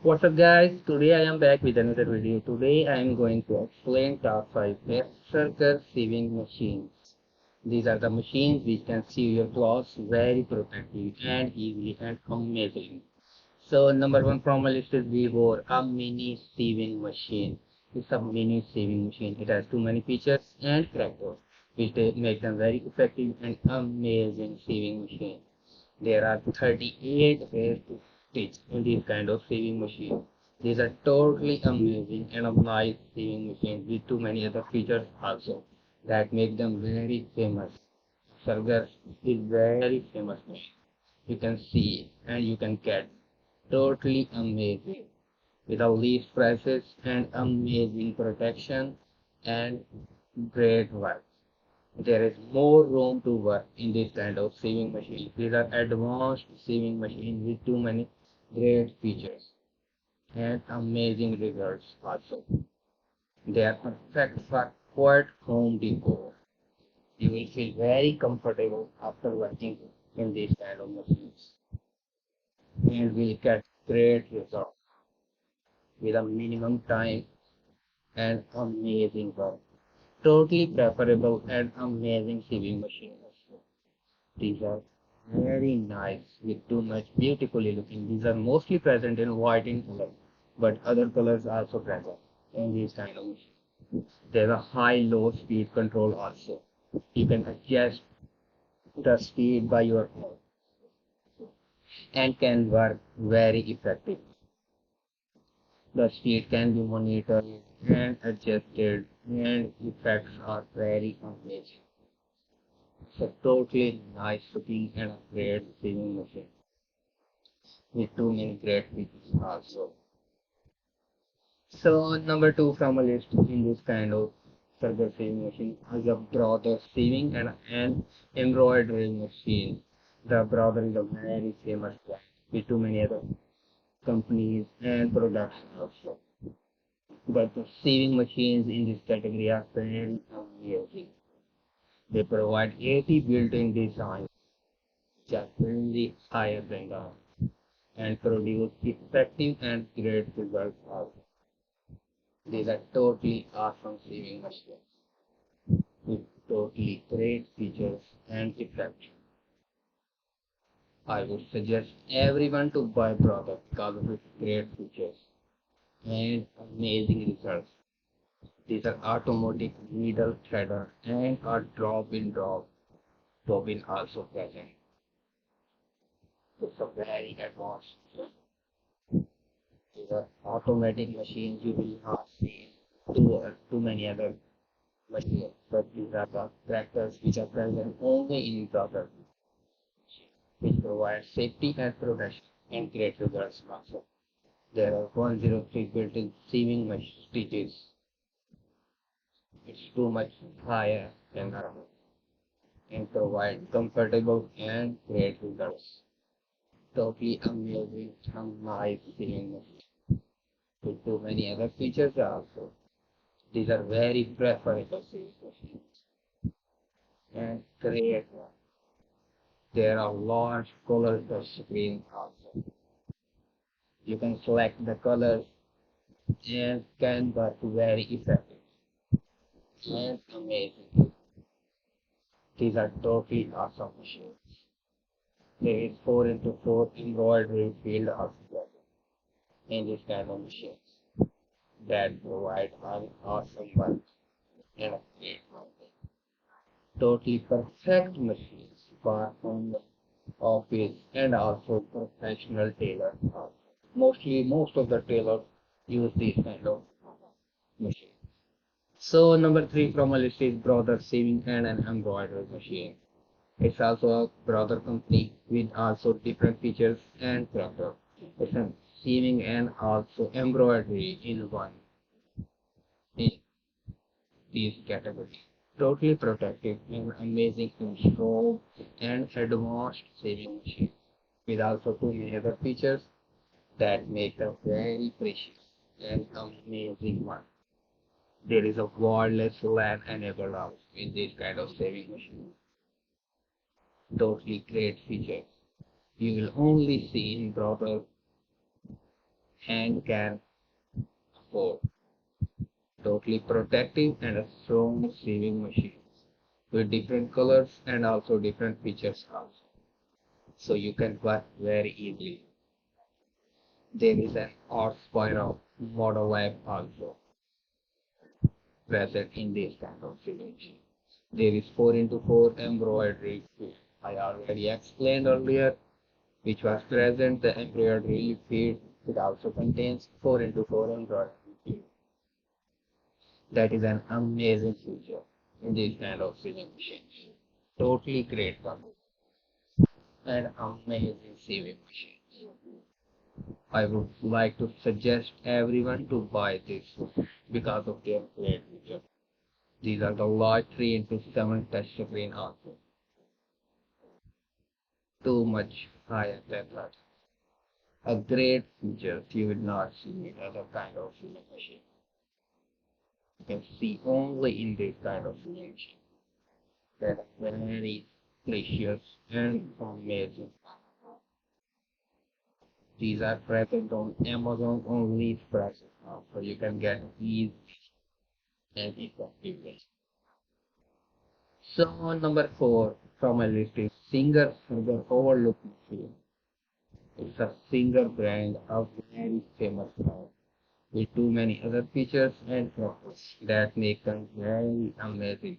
What's up guys, today I am back with another video. Today I am going to explain top 5 best Serger sewing machines. These are the machines which can sew your clothes very protective and easily and amazing. So number 1 from my list is Vivo, a mini sewing machine. It's a mini sewing machine. It has too many features and characters which make them very effective and amazing sewing machine. There are 38 ways to stitch in this kind of sewing machine. These are totally amazing and a nice sewing machine with too many other features also that make them very famous. Serger is very famous machine. You can see and you can get totally amazing with a least prices and amazing protection and great work. There is more room to work in this kind of sewing machine. These are advanced sewing machines with too many great features and amazing results also. They are perfect for quiet home decor. You will feel very comfortable after working in these kind of machines and will get great results with a minimum time and amazing work. Totally preferable and amazing sewing machines. These are very nice with too much beautifully looking. These are mostly present in white in color, but other colors are also present in these kind of machines. There's a high-low speed control also. You can adjust the speed by your phone and can work very effective. The speed can be monitored and adjusted and effects are very amazing. So totally nice looking and a great sewing machine with too many great features also. So number 2 from a list in this kind of serger sewing machine is a brother sewing and an embroidery machine. The brother is a very famous brand with too many other companies and products also. But the sewing machines in this category are very amazing. They provide 80 built-in designs which are really higher than the and produce effective and great results also. These are totally awesome sewing machines with totally great features and effects. I would suggest everyone to buy product because of its great features and amazing results. These are automatic needle threader and a drop-in bobbin also present. It's a very advanced. These are automatic machines you will not see too many other machines, but these are the tractors which are present only in brother, which provide safety and protection and great results also. There are 103 built-in sewing stitches. It's too much higher than others and provide comfortable and great results. Totally amazing and nice sewing machine with too many other features also. These are very preferable sewing machines and great. There are large color touch screens also. You can select the colors and can work very effective and amazing. These are totally awesome machines. There is 4 into 4 embroidery field also in this kind of machines that provide an awesome work and a great work. Totally perfect machines for home office and also professional tailors. Mostly, most of the tailors use these kind of machines. So number 3 from a list is Brother Sewing and an Embroidery Machine. It's also a brother company with also different features and character. It's a sewing and also embroidery in one in these categories. Totally protective and amazing and strong and advanced sewing machine with also too many other features that make them very precious and amazing one. There is a wireless LAN enabled also in this kind of sewing machine. Totally great features. You will only see in brother and can afford. Totally protective and a strong sewing machine with different colors and also different features also. So you can work very easily. There is an art spiral model lab also present in this kind of sewing machine. There is 4 into 4 embroidery feed. I already explained earlier which was present the embroidery feed. It also contains 4 into 4 embroidery feed. That is an amazing feature in this kind of sewing machine. Totally great one and amazing sewing machine. I would like to suggest everyone to buy this because of their great feature. These are the large 3 into 7 touch screen also. Too much higher than that. A great feature you will not see in other kind of sewing machine. You can see only in this kind of sewing machine. That very precious and amazing. These are present on Amazon only prices now, so you can get easy and effectively. So on number 4 from my list is Serger Overlook machine. It's a Singer brand, a very famous brand with too many other features and features that make them very amazing.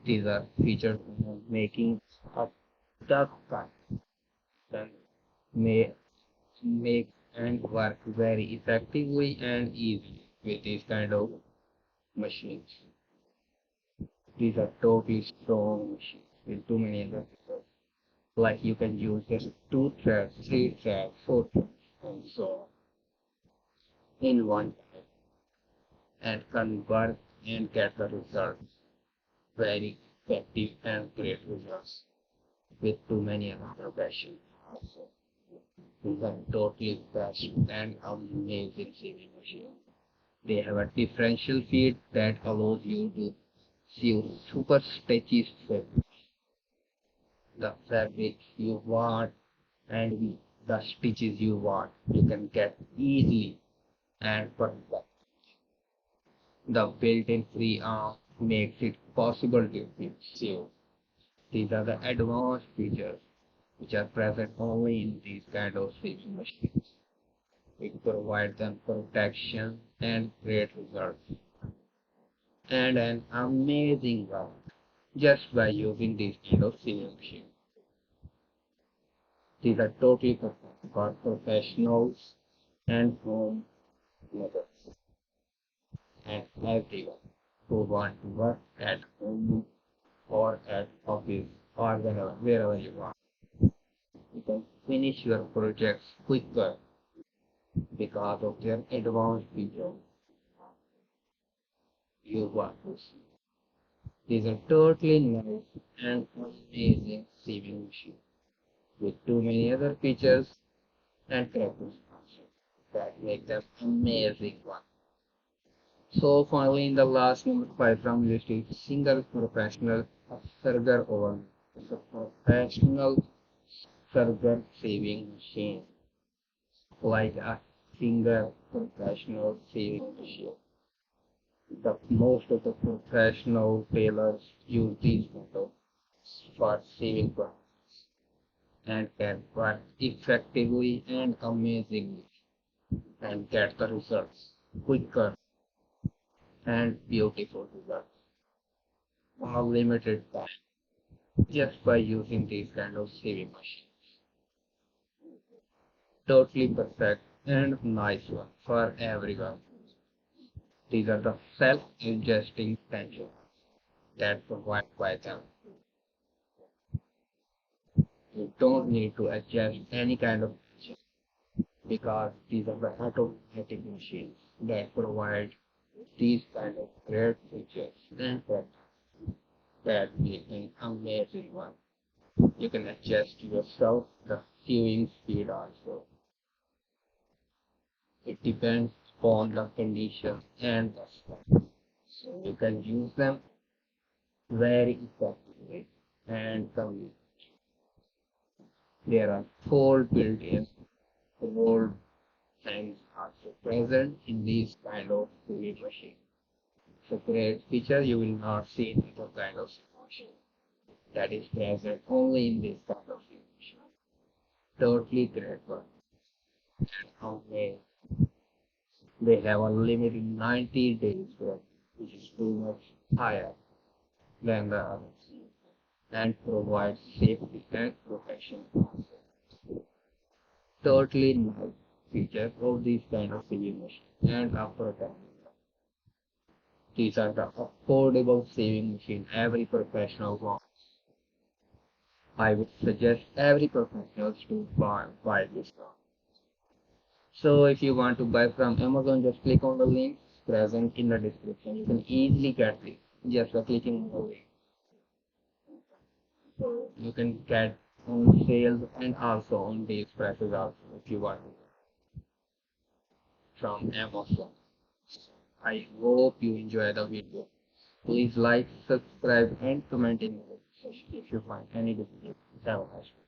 These are featured in making a duck cut and may make and work very effectively and easily with these kind of machines. These are totally strong machines with too many other features. Like you can use just 2 threads, 3 threads, 4 threads, and so on in one time and convert and get the results. Very effective and great results with too many other professions. Also, these are totally best and amazing sewing machine. They have a differential feed that allows you to sew super stretchy fabric, the fabric you want and the stitches you want. You can get easily and perfect. The built-in free arm makes it possible to sew. These are the advanced features which are present only in these kind of sewing machines. It provides them protection and great results and an amazing work just by using this kind of sewing machine. These are totally perfect for professionals and home makers and everyone who want to work at home or at office or wherever you want. You can finish your projects quicker because of their advanced features you want to see. These are totally nice and amazing sewing machine with too many other features and characteristics that make them amazing one. So finally in the last number 5 from list is single professional Serger oven. It's a professional Serger saving machine like a single professional saving machine. The most of the professional tailors use these methods for saving products and can work effectively and amazingly and get the results quicker and beautiful results on a limited time just by using these kind of saving machines. Totally perfect and nice one for everyone. These are the self-adjusting tension that provided by them. You don't need to adjust any kind of tension because these are the automatic machines that provide these kind of great features and that make an amazing one. You can adjust yourself the sewing speed also. It depends on the condition and the style. So you can use them very effectively and conveniently. There are 4 built-in fold and also present in these kind of sewing machine. So great feature you will not see in other kind of sewing machine. That is present only in this kind of sewing machine. Totally great one. Okay. They have a limited 90 days work, which is too much higher than the others, and provides safety and protection. Totally new feature of these kind of saving machines and after that. These are the affordable saving machine every professional wants. I would suggest every professional to buy this one. So if you want to buy from Amazon, just click on the link present in the description. You can easily get this just by clicking on the link. You can get on sales and also on these prices also if you want from Amazon. I hope you enjoy the video. Please like, subscribe and comment in the section if you find any difficulty. Have a nice day.